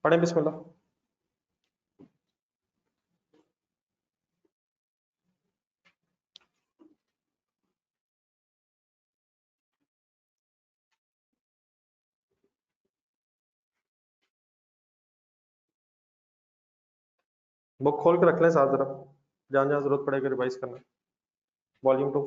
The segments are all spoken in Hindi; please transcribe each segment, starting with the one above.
पढ़े बिस्मिल्लाह। बुक खोल के रख लें साथ, जरा जहाँ जहाँ जरूरत पड़ेगी रिवाइज करना। वॉल्यूम 2।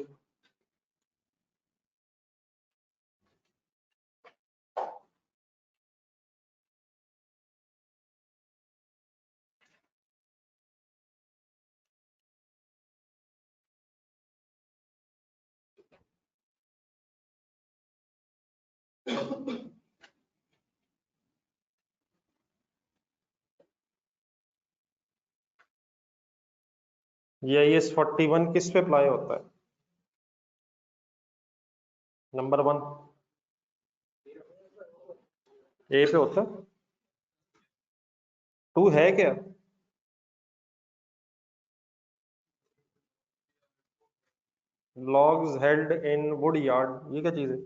ये IAS 41 किस पे अप्लाई होता है? नंबर 1 ए पे होता है। 2 है क्या? Logs held in would yard, ये क्या चीज है?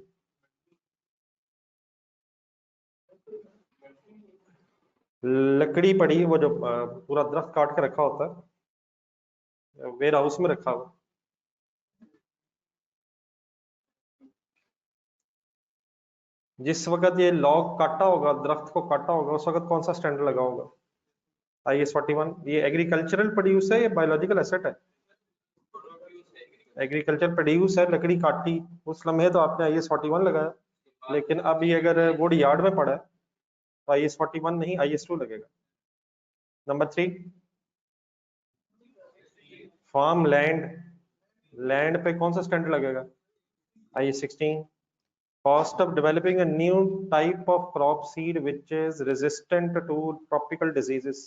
लकड़ी पड़ी, वो जो पूरा दरख्त काट के रखा होता है, वेयर हाउस में रखा हुआ। जिस वक्त ये लॉग काटा होगा, दरख्त को काटा होगा, उस वक्त कौन सा स्टैंडर्ड लगा होगा? IAS 41। ये एग्रीकल्चरल प्रोड्यूस है या बायोलॉजिकल एसेट है? एग्रीकल्चर प्रोड्यूस है, लकड़ी काटी, उस लम्हे तो आपने IAS 41 लगाया। लेकिन अब ये अगर वुड यार्ड में पड़ा है तो IAS 41 नहीं, IAS 2 लगेगा। नंबर 3 फार्म लैंड, लैंड पे कौन सा स्टैंडर्ड लगेगा? IAS 16। Cost of developing a new type of crop seed which is resistant to tropical diseases।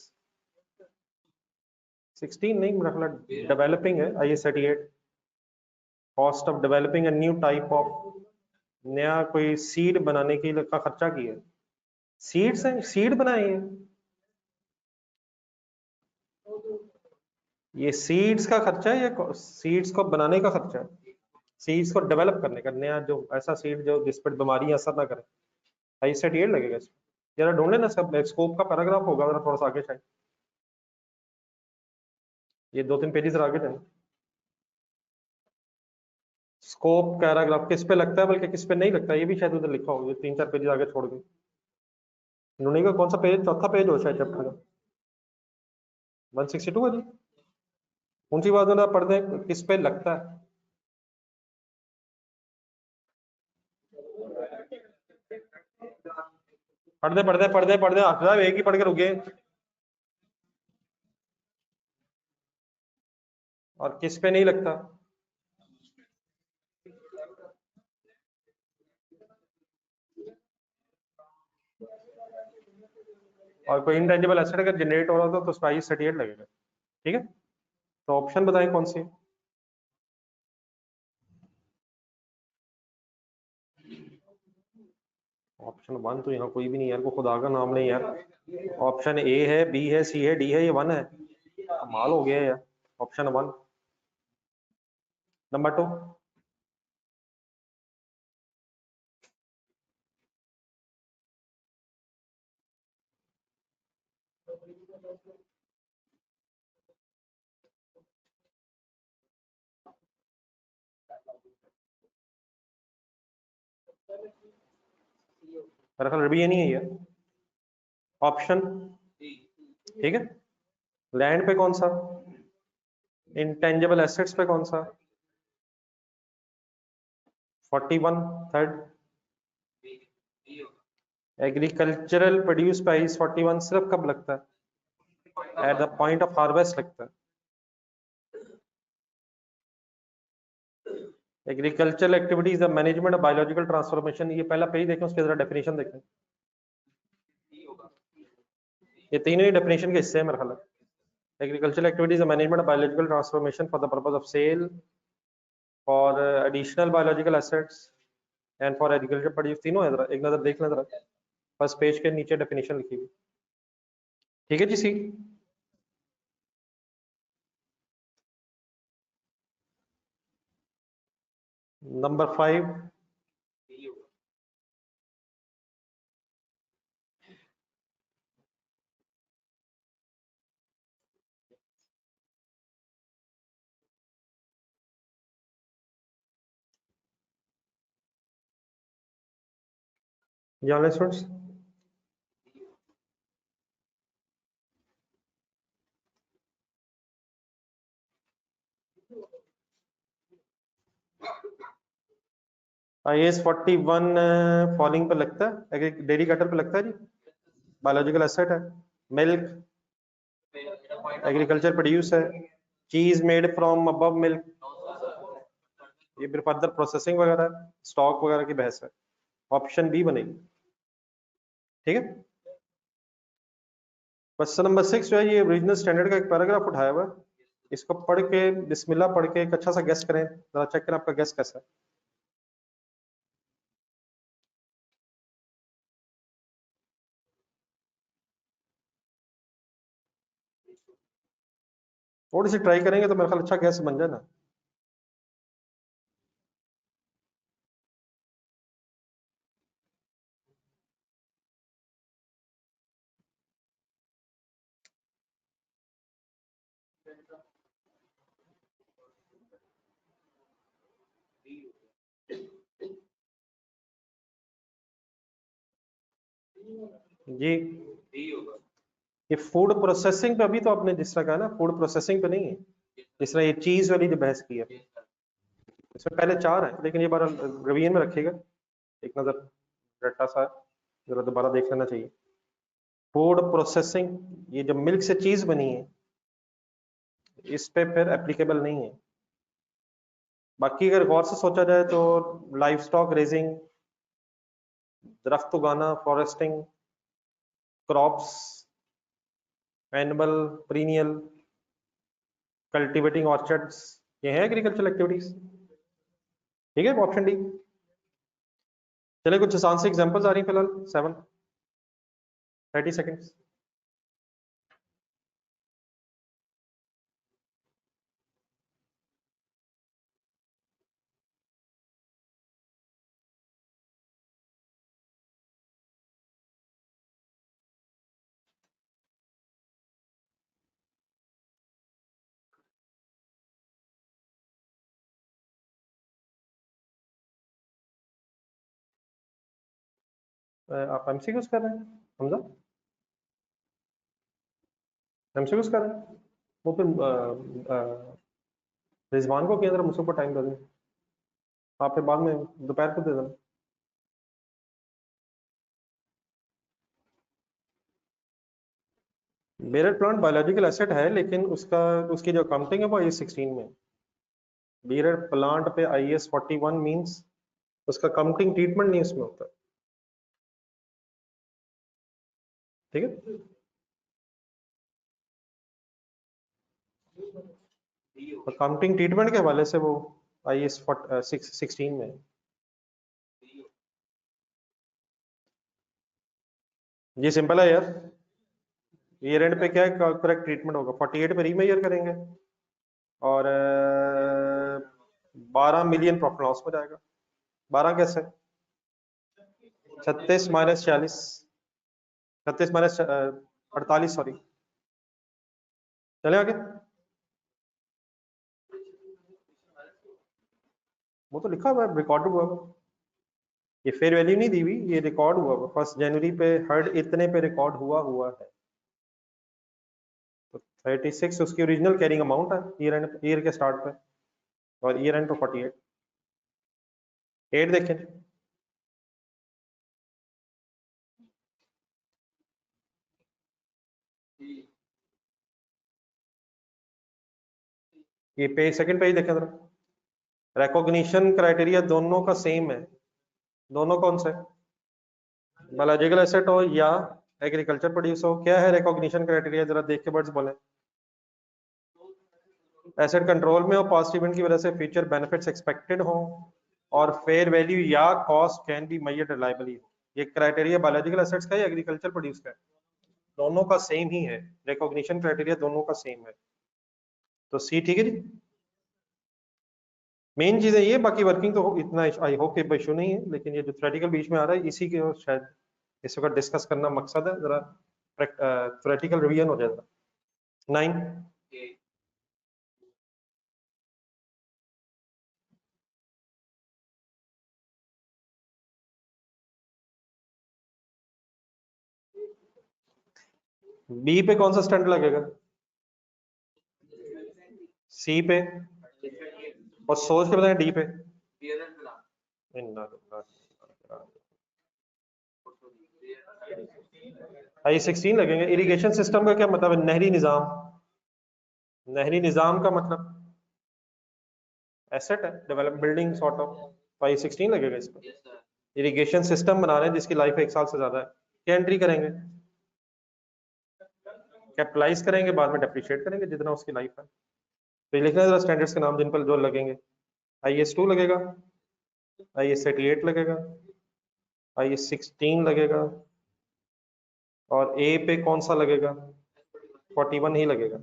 16 नहीं, मेरा ख्याल डेवलपिंग है, IAS 38। Cost of developing a new type of, नया कोई सीड बनाने के लिए का खर्चा किया है। सीड्स हैं, सीड बनाए हैं। ये सीड्स का खर्चा है या सीड्स को बनाने का खर्चा है? सीड्स को डेवलप करने का, नया जो ऐसा सीड जो जिस पर बीमारियां असर ना करे। IAS 38 लगेगा इसमें। जरा ढूंढ लेना, सब स्कोप का पैराग्राफ होगा, जरा थोड़ा सा आगे शायद, ये 2-3 पेजेस आगे जाए। स्कोप पैराग्राफ किस पे लगता है, बल्कि किस पे नहीं लगता, ये भी शायद उधर लिखा होगा, 3-4 पेजेस आगे छोड़ के। ढूंढने का कौन सा पेज, चौथा पेज हो शायद चैप्टर का। 162 है जी। ऊंची बात है, पढ़ दें किस पे लगता है। पढ़ दे हाफिज, एक ही पढ़ के रुके। और किस पे नहीं लगता? और कोई इंटेंजिबल एसेट अगर जनरेट हो रहा था तो उसका IAS 38 लगेगा। ठीक है, तो ऑप्शन बताएं कौन सी है। ऑप्शन 1 तो यहाँ कोई भी नहीं है, को खुदा का नाम नहीं यार। ऑप्शन A है, B है, C है, D है, ये 1 है। कमाल हो गया यार। ऑप्शन 1। नंबर 2 मेरा ख्याल भी ये नहीं है यार। ऑप्शन, ठीक है, लैंड पे कौन सा, इंटेंजिबल एसेट्स पे कौन सा? 41 थर्ड। एग्रीकल्चरल प्रोड्यूस पे IAS 41 सिर्फ कब लगता है? At the point of harvest लगता है। Agricultural activities the management of biological transformation, ये पहला पेज देखें, उसके जरा डेफिनेशन देखें। ये तीनों ही डेफिनेशन के हिस्से हैं मेरे ख्याल में। Agricultural activities the management of biological transformation for the purpose of sale, for additional biological assets and for agriculture produce, तीनों है। जरा एक नजर देख लें, जरा फर्स्ट पेज के नीचे डेफिनेशन लिखी हुई। ठीक है जी, सी। नंबर 5 जान स्टूडेंट्स, IAS 41 फॉलोइंग पे लगता है, डेयरी कैटल पे लगता है जी, बायोलॉजिकल एसेट है, मिल्क एग्रीकल्चर प्रोड्यूस है, चीज मेड फ्रॉम अबव मिल्क, ये फिर फर्दर प्रोसेसिंग वगैरह स्टॉक वगैरह की बहस है, ऑप्शन बी बनेगी। ठीक है, क्वेश्चन नंबर 6 जो है ये रीजनल स्टैंडर्ड का एक पैराग्राफ उठाया हुआ है, इसको पढ़ के बिस्मिल्लाह पढ़ के एक अच्छा सा गेस करें, जरा चेक करें आपका गेस कैसा है। थोड़ी सी ट्राई करेंगे तो मेरे ख्याल अच्छा गैस बन जाए ना। जी, ये फूड प्रोसेसिंग पे अभी तो आपने जिस तरह कहा ना, फूड प्रोसेसिंग पे नहीं है, जिस तरह ये चीज वाली जो बहस की है, इसमें पहले 4 है, लेकिन ये बार रिवीजन में रखिएगा, एक नजर रट्टा सा है, जरा दोबारा देख लेना चाहिए। फूड प्रोसेसिंग, ये जो मिल्क से चीज बनी है, इस पे फिर एप्लीकेबल नहीं है। बाकी अगर गौर से सोचा जाए तो लाइव स्टॉक रेजिंग, दरख्त उगाना, फॉरेस्टिंग, क्रॉप्स, एनिमल, पीरियल, कल्टीवेटिंग ऑर्चर्ड्स, ये है एग्रीकल्चरल एक्टिविटीज। ठीक है, ऑप्शन डी। चलिए कुछ आसान से एग्जांपल्स आ रही हैं फिलहाल, 7 30 सेकंड्स। आप एमसीक्यूज कर रहे हैं हमजा, एमसीक्यूज कर रहे हैं, वो फिर रिजवान को केंद्र मुझसे ऊपर टाइम दे दें, आप फिर बाद में दोपहर को दे देना। बेरर प्लांट बायोलॉजिकल एसेट है, लेकिन उसका उसकी जो काउंटिंग है वो IAS 16 में। बेरर प्लांट पे IAS 41 मींस उसका काउंटिंग ट्रीटमेंट नहीं उसमें होता। ठीक है, काउंटिंग ट्रीटमेंट के हवाले से वो IAS 16 में। ये सिंपल है यार, ईयर एंड पे क्या है, करेक्ट ट्रीटमेंट होगा, 48 पे रीमेजर करेंगे और 12 मिलियन प्रॉफिट लॉस हो जाएगा। 12 कैसे, 36 माइनस 46, 36 माइनस 48, सॉरी। चले आगे, वो तो लिखा हुआ है, रिकॉर्ड हुआ हुआ, ये फेयर वैल्यू नहीं दी हुई, ये रिकॉर्ड हुआ हुआ, 1 जनवरी पे हर इतने पे रिकॉर्ड हुआ हुआ है। तो 36 उसकी ओरिजिनल कैरिंग अमाउंट है ईयर एंड, ईयर के स्टार्ट पे, और ईयर एंड पे 48। 8 देखें, ये पेज सेकंड पेज देखें जरा, रिकॉग्निशन क्राइटेरिया दोनों का सेम है। दोनों कौन से, बायोलॉजिकल एसेट हो या एग्रीकल्चर प्रोड्यूस हो, क्या है रिकॉग्निशन क्राइटेरिया, जरा देख के वर्ड्स बोले। एसेट कंट्रोल में हो, पास्ट इवेंट की वजह से फ्यूचर बेनिफिट्स एक्सपेक्टेड हो, और फेयर वैल्यू या cost can be measured reliably. ये क्राइटेरिया बायोलॉजिकल एसेट्स का या एग्रीकल्चर प्रोड्यूस का है, दोनों का सेम ही है, रिकॉग्निशन क्राइटेरिया दोनों का सेम है। तो सी ठीक है जी, मेन चीज है ये, बाकी वर्किंग तो इतना आई होप कि इशू नहीं है, लेकिन ये जो थ्योरेटिकल बीच में आ रहा है इसी के शायद इस वक्त डिस्कस करना मकसद है, जरा थ्योरेटिकल रिवीजन हो जाएगा। 9 बी पे कौन सा स्टैंडर्ड लगेगा? सी पे, और सोच के बताएं डी पे। I16 लगेंगे। इरिगेशन सिस्टम का क्या मतलब है? नहरी निजाम। नहरी निजाम का मतलब एसेट है, develop building sort of. I16 लगेगा इस पर। इरिगेशन सिस्टम बना रहे हैं जिसकी लाइफ 1 साल से ज्यादा है, क्या एंट्री करेंगे? कैपिटलाइज करेंगे, बाद में डेप्रिशिएट करेंगे जितना उसकी लाइफ है। तो लिखना है जरा स्टैंडर्ड्स के नाम जिन पर जो लगेंगे। IS2 लगेगा, IS88 लगेगा, IS16 लगेगा, और ए पे कौन सा लगेगा? 41 ही लगेगा।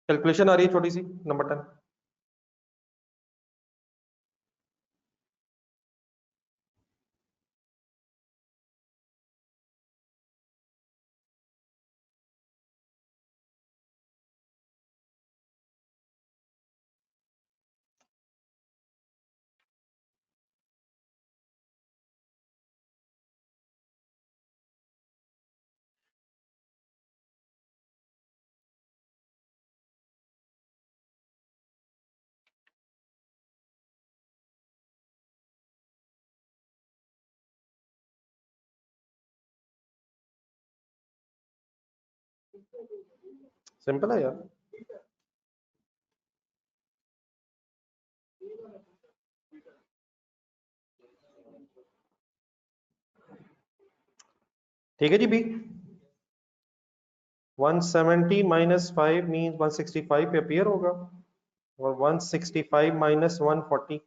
कैलकुलेशन आ रही है छोटी सी, नंबर 10। सिंपल है यार। ठीक है जी। बी 170 माइनस 5 मीन 165 पे अपीयर होगा, और 165 माइनस 140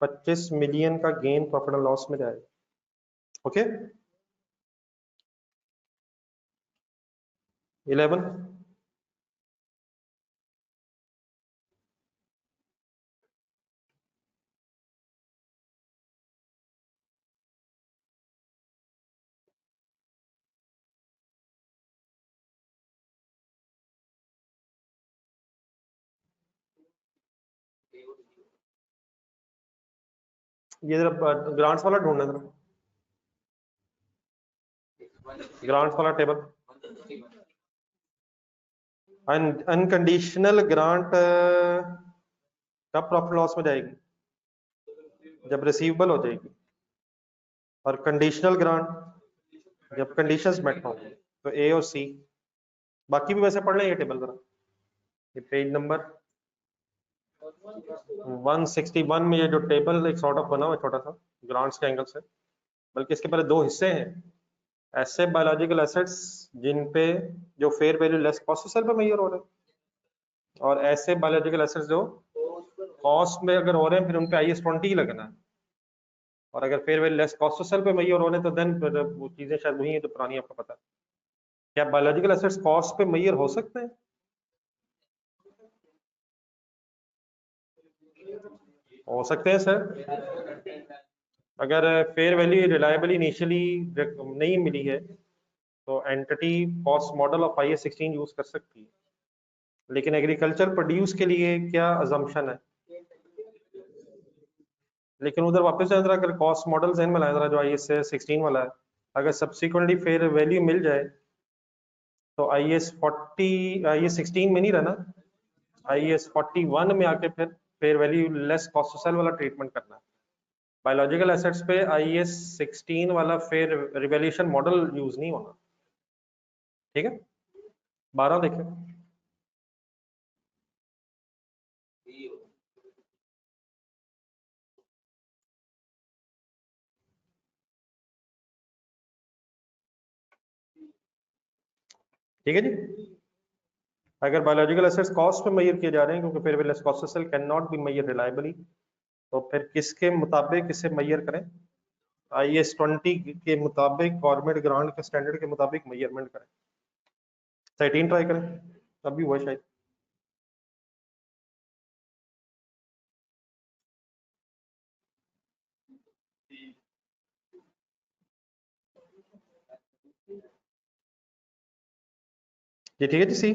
25 मिलियन का गेन प्रॉफिट एंड लॉस में जाएगा। ओके 11। ये जरा ग्रांट्स वाला ढूंढना जरा, ग्रांट्स वाला टेबल। अनकंडीशनल ग्रांट कब प्रॉफिट लॉस में जाएगी? जब रिसीवेबल हो जाएगी। और कंडीशनल ग्रांट जब कंडीशंस मेट हों, तो ए और सी। बाकी भी वैसे पढ़ लें ये टेबल जरा। ये पेज नंबर 161 में ये जो टेबल एक सॉर्ट ऑफ बना हुआ है छोटा सा ग्रांट्स के एंगल से, बल्कि इसके पहले दो हिस्से हैं। ऐसे बायोलॉजिकल एसेट्स जिन पे जो fair value less cost to sale पे मेजर हो रहे हैं, और ऐसे बायोलॉजिकल एसेट्स जो कॉस्ट में अगर हो रहे हैं फिर उन पे IS20 लगना है। और अगर fair value less cost to sale पे मेजर हो रहे हैं तो देन वो चीजें शायद वही है जो पुरानी आपको पता है। क्या बायोलॉजिकल एसेट्स कॉस्ट पे मेजर हो सकते हैं? हो सकते हैं सर। अगर फेयर वैल्यू रिलायबली इनिशियली नहीं मिली है तो entity cost model of IS16 use कर सकती है। लेकिन एग्रीकल्चर प्रोड्यूस के लिए क्या अजम्पशन है? लेकिन उधर वापस जाए जरा, अगर कॉस्ट मॉडल जहन में लाए जरा जो IS16 वाला है, अगर सब्सिक्वेंटली फेयर वैल्यू मिल जाए तो IS16 में नहीं रहना, IS41 में आके फिर fair value less cost to sale वाला ट्रीटमेंट करना है। बायोलॉजिकल एसेट्स पे IS16 वाला फेयर रिवैल्यूएशन मॉडल यूज नहीं होना। ठीक है 12 देखें। ठीक है जी। अगर बायोलॉजिकल एसेट्स कॉस्ट पे मेजर किए जा रहे हैं क्योंकि fair value less cost to sale can not be measure reliably, तो फिर किसके मुताबिक इसे मेजर करें? IS20 के मुताबिक, गवर्नमेंट ग्रांट के स्टैंडर्ड के मुताबिक मेजरमेंट करें। 13 ट्राई करें, अभी हुआ शायद। ये ठीक है जी। सी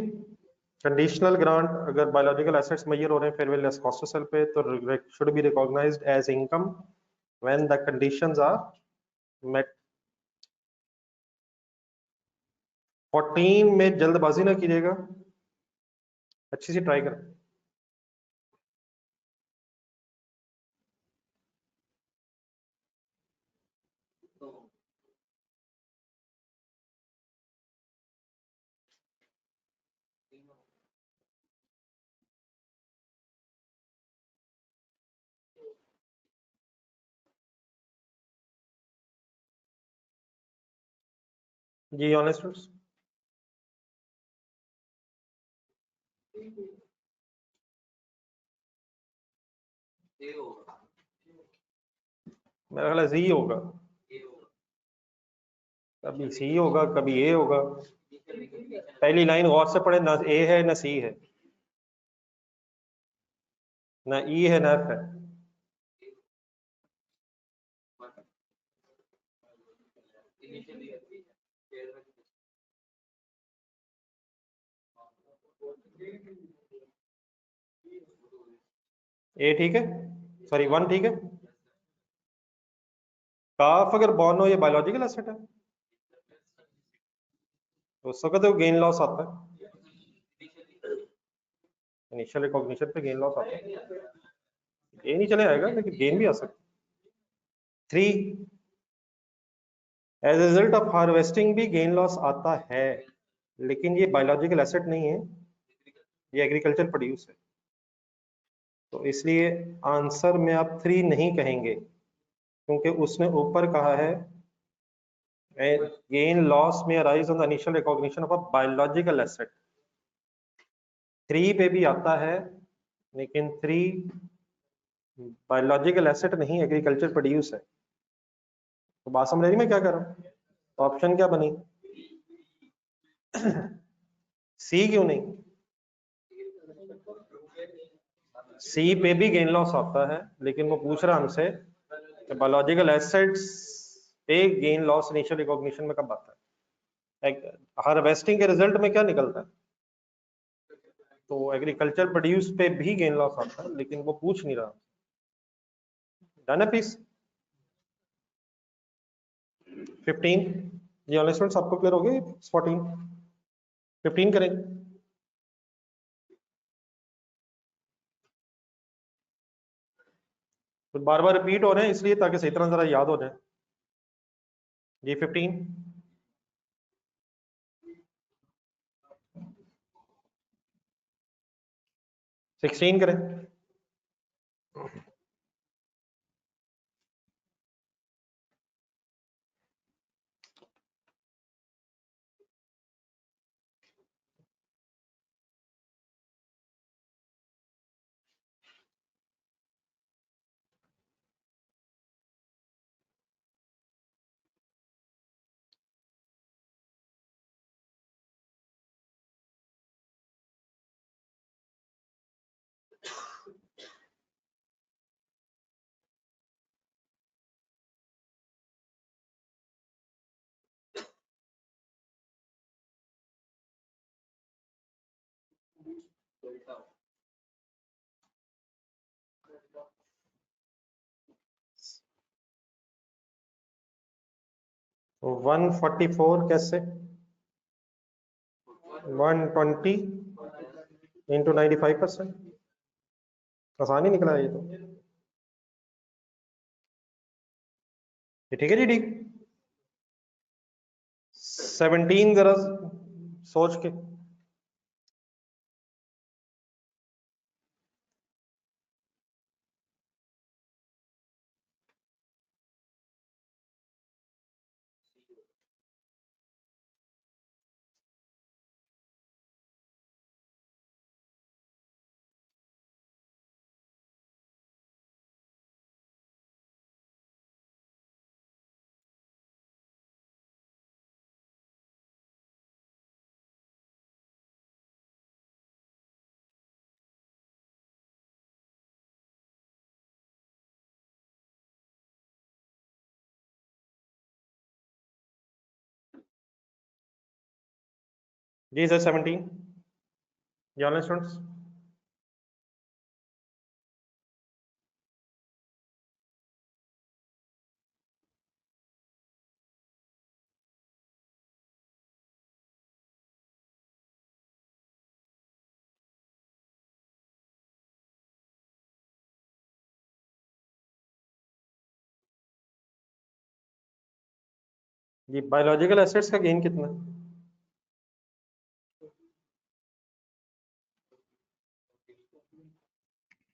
कंडीशनल ग्रांट अगर बायोलॉजिकल एसेट्स मेजर हो रहे हैं fair value less cost to sale पे तो should be recognised as income when the conditions are met। 14 में जल्दबाजी ना कीजिएगा, अच्छी सी ट्राई करें। जी ऑनेस्ट, मेरा ख्याल है जी होगा, कभी सी होगा कभी ए होगा। पहली लाइन गौर से पढ़े, ना ए है ना सी है, ना ई है ना एफ है। ए ठीक है, सॉरी 1 ठीक है। काफ अगर बॉर्न हो, ये बायोलॉजिकल एसेट है, तो उस वक्त गेन लॉस आता है, इनिशियल रिकॉग्निशन पे गेन लॉस आता है। गेन ही चले आएगा लेकिन गेन भी आ सकता है। 3 as a result of harvesting भी गेन लॉस आता है, लेकिन ये बायोलॉजिकल एसेट नहीं है, ये एग्रीकल्चर प्रोड्यूस है, तो इसलिए आंसर में आप 3 नहीं कहेंगे, क्योंकि उसने ऊपर कहा है गेन लॉस में arise on the initial recognition of a biological asset. 3 पे भी आता है, लेकिन 3 बायोलॉजिकल एसेट नहीं, एग्रीकल्चर प्रोड्यूस है। तो बात समझ रही मैं क्या कर रहा हूँ? तो ऑप्शन क्या बनी? सी क्यों नहीं? सी पे भी गेन लॉस आता है, लेकिन वो पूछ रहा हमसे कि बायोलॉजिकल एसेट्स पे गेन लॉस इनिशियल रिकॉग्निशन में कब आता है, हार्वेस्टिंग के रिजल्ट में क्या निकलता है? तो एग्रीकल्चर प्रोड्यूस पे भी गेन लॉस आता है, लेकिन वो पूछ नहीं रहा। डन है पीस। 15 ये ऑनलाइन स्टूडेंट्स आपको क्लियर हो गए? 14 15 करेंगे। तो बार बार रिपीट हो रहे हैं इसलिए, ताकि सही तरह जरा याद हो जाए। जी 15 16 करें। तो 144 कैसे? 120 इंटू 95%, आसान ही निकला ये तो। ये ठीक है जी, ठीक। 17 जरा सोच के। जी सर 17 जी ऑनलाइन स्टूडेंट्स। जी बायोलॉजिकल एसेट्स का गेन कितना है?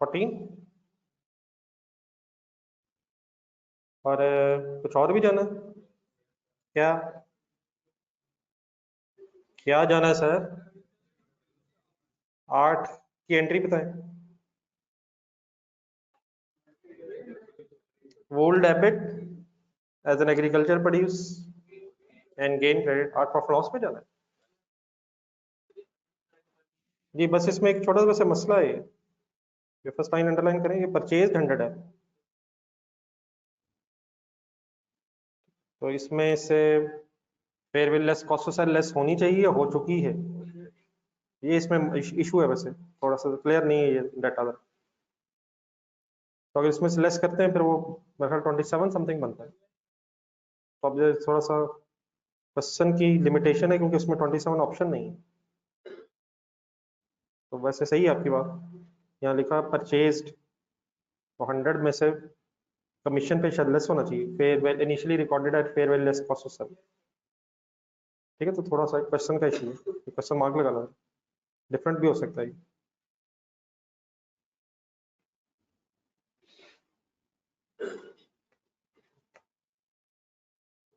14। और कुछ और भी जाना है क्या? क्या जाना है सर? 8 की एंट्री बताएं। Would debit as an agriculture produce and gain credit, 8 profit loss में जाना है। जी बस इसमें एक छोटा सा वैसे मसला है, ये फर्स्ट लाइन अंडरलाइन करें, ये परचेज 100 है, तो इसमें से fair value less cost of sale less होनी चाहिए, हो चुकी है। ये इसमें इशू है, वैसे थोड़ा सा क्लियर नहीं है ये डाटा। तो अगर इसमें से लेस करते हैं फिर वो मेरे ख्याल 27 समथिंग बनता है। तो अब ये थोड़ा सा क्वेश्चन की लिमिटेशन है क्योंकि उसमें 27 ऑप्शन नहीं है। तो वैसे सही है आपकी बात, यहाँ लिखा परचेज्ड, तो 100 में से कमीशन पे शायद लेस होना चाहिए, fair value initially recorded at fair value less cost of sale. ठीक है, तो थोड़ा सा क्वेश्चन का इशू है, क्वेश्चन मार्क लगा लो, डिफरेंट भी हो सकता है।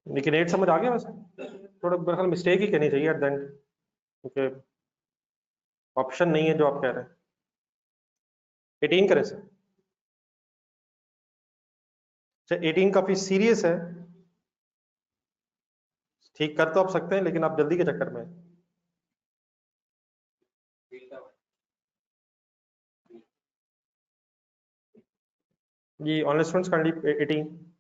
लेकिन 8 समझ आ गया वैसे, थोड़ा मेरे ख्याल मिस्टेक ही कहनी चाहिए एट द एंड, क्योंकि ऑप्शन नहीं है जो आप कह रहे हैं। 18 करें सर? अच्छा 18 काफी सीरियस है, ठीक कर तो आप सकते हैं लेकिन आप जल्दी के चक्कर में हैं। जी ऑनलाइन स्टूडेंट्स काइंडली 18।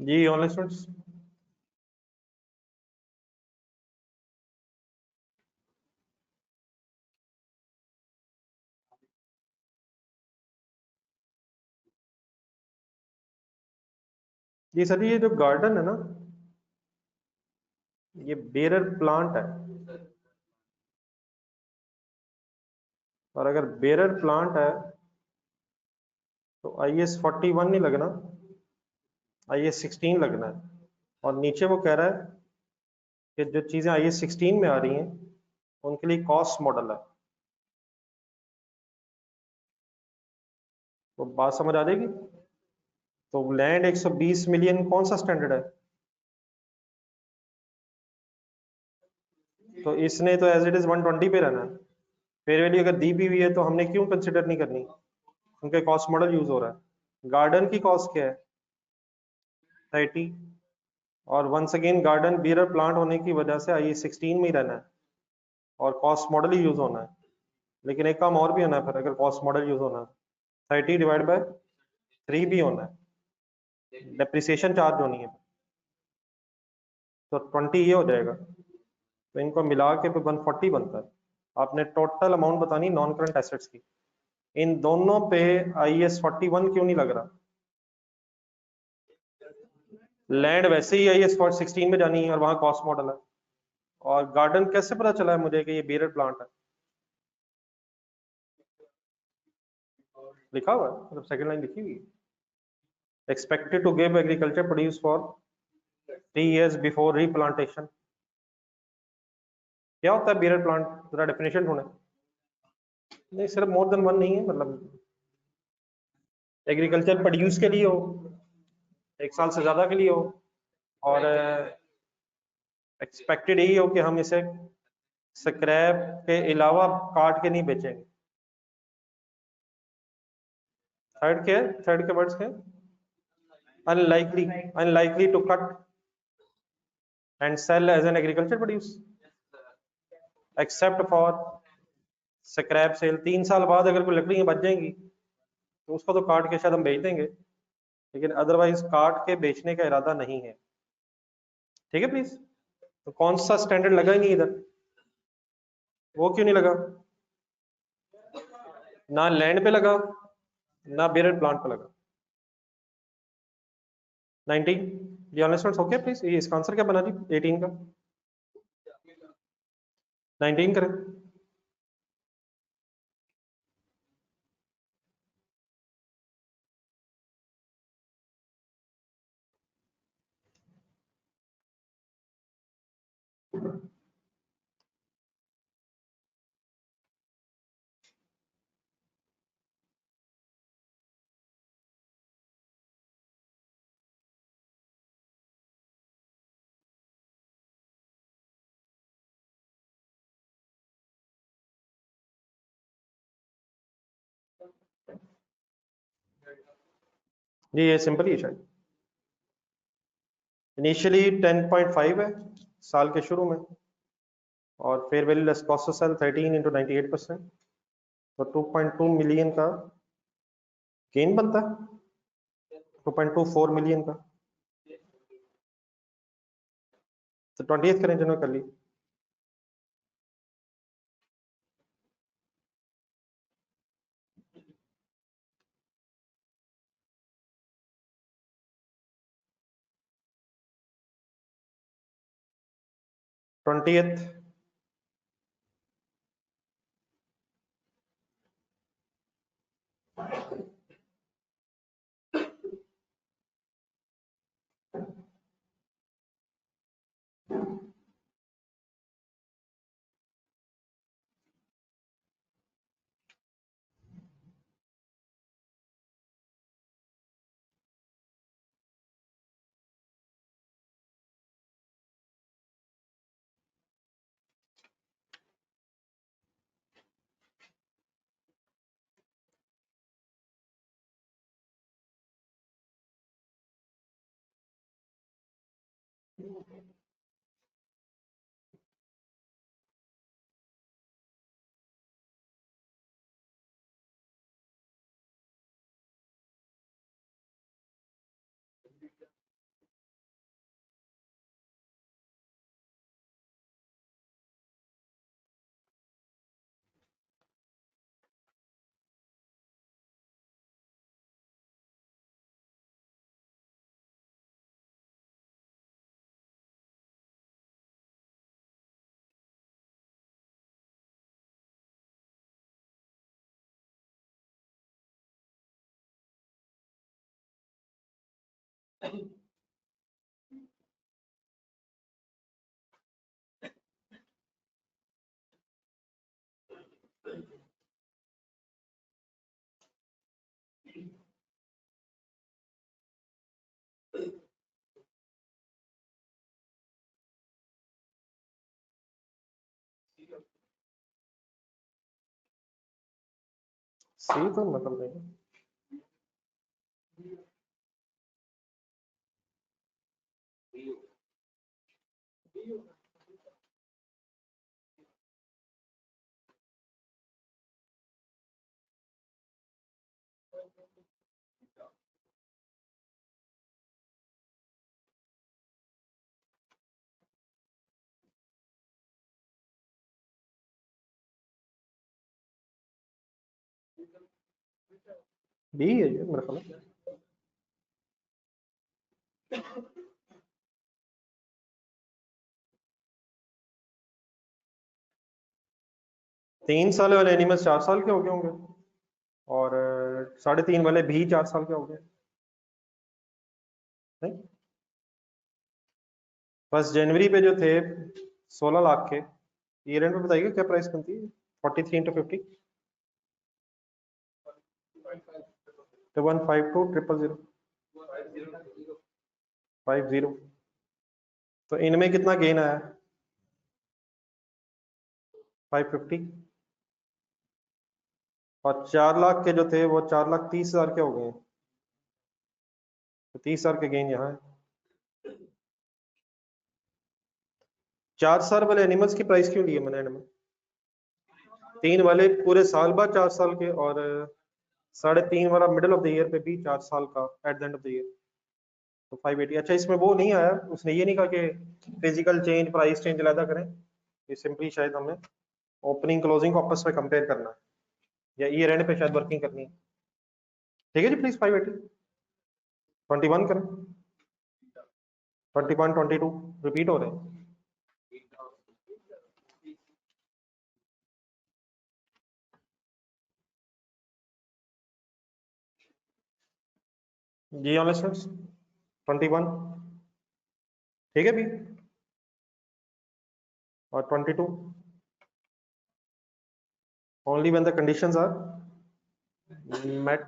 जी ऑनलाइन स्टूडेंट्स, जी सर ये जो गार्डन है ना, ये बेरर प्लांट है, और अगर बेरर प्लांट है तो IS 41 नहीं लगना, IS 16 लगना है। और नीचे वो कह रहा है कि जो चीजें IS 16 में आ रही हैं उनके लिए कॉस्ट मॉडल है। तो बात समझ आ जाएगी। तो लैंड 120 मिलियन कौन सा स्टैंडर्ड है? तो इसने तो एज इट इज 120 पे रहना है। फेयर वैल्यू अगर दी भी हुई है तो हमने क्यों कंसिडर नहीं करनी, उनके कॉस्ट मॉडल यूज हो रहा है। गार्डन की कॉस्ट क्या है? 30। और once again garden bear plant होने की वजह से IS 16 में ही रहना है और कॉस्ट मॉडल ही यूज होना है। लेकिन एक काम और भी होना है फिर, अगर कॉस्ट मॉडल यूज होना है 30 डिवाइड बाय 3 भी होना है, डेप्रिसिएशन चार्ज होनी है, तो 20 ये हो जाएगा। तो इनको मिला के 140 बनता है। आपने टोटल अमाउंट बतानी नॉन करंट एसेट्स की। इन दोनों पे IS 41 क्यों नहीं लग रहा? लैंड वैसे ही IS 16 में जानी है और वहां कॉस्ट मॉडल है। और गार्डन कैसे पता चला है मुझे कि ये बेरर प्लांट है? लिखा हुआ है, मतलब सेकंड लाइन लिखी हुई है, expected to give agriculture produce for 3 years before replantation. क्या होता है बेरर प्लांट, जरा डेफिनेशन ढूंढे। नहीं सिर्फ मोर देन वन नहीं है, मतलब एग्रीकल्चर प्रोड्यूस के लिए हो, 1 साल से ज्यादा के लिए हो, और एक्सपेक्टेड यही हो कि हम इसे स्क्रैप के अलावा काट के नहीं बेचेंगे। थर्ड के वर्ड्स के unlikely to cut and sell as an agriculture produce except for scrap sale. 3 साल बाद अगर कोई लकड़ियां बच जाएंगी तो उसको तो काट के शायद हम बेच देंगे, लेकिन अदरवाइज काट के बेचने का इरादा नहीं है। ठीक है प्लीज। तो कौन सा स्टैंडर्ड लगा ही नहीं इधर? वो क्यों नहीं लगा? ना लैंड पे लगा ना बेयर प्लांट पे लगा। 19 ये ऑनर्स ओके प्लीज। ये इसका आंसर क्या बना जी 18 का? 19 करें। जी ये सिंपल ही है शायद। इनिशियली 10.5 है साल के शुरू में, और fair value less cost of sale 13 into 98%, तो 2.2 मिलियन का गेन बनता है, 2.24 मिलियन का। तो 20th करें जिन्होंने कर ली। ट्वेंटियथ सी तो मतलब नहीं। बी है ये मेरे ख्याल में। 3 साल वाले एनिमल्स 4 साल के हो गए होंगे, और 3.5 वाले भी 4 साल के हो गए नहीं? 1 जनवरी पे जो थे 16 लाख के, ईयर एंड पे बताइएगा क्या प्राइस बनती है? 43 इंटू 50 तो 152 000 50। तो इनमें कितना गेन आया 550 और 4 लाख के जो थे वो 4,30,000 के हो गए, तो 30,000 के गेन यहाँ है। 4 साल वाले एनिमल्स की प्राइस क्यों लिए मैंने एनिमल? 3 वाले पूरे साल बाद 4 साल के, और 3.5 वाला मिडिल ऑफ द ईयर पे भी 4 साल का at the end of the year, तो 580। अच्छा, इसमें वो नहीं आया, उसने ये नहीं कहा कि फिजिकल चेंज प्राइस चेंज अलग करें, ये सिंपली शायद हमें ओपनिंग क्लोजिंग को आपस में कंपेयर करना है, या ईयर एंड पे शायद वर्किंग करनी है। ठीक है जी, प्लीज 580 21 करें, 21 22 रिपीट हो रहे हैं। जी ऑल स्टूडेंट्स 21 ठीक है भी, और 22 only when the conditions are met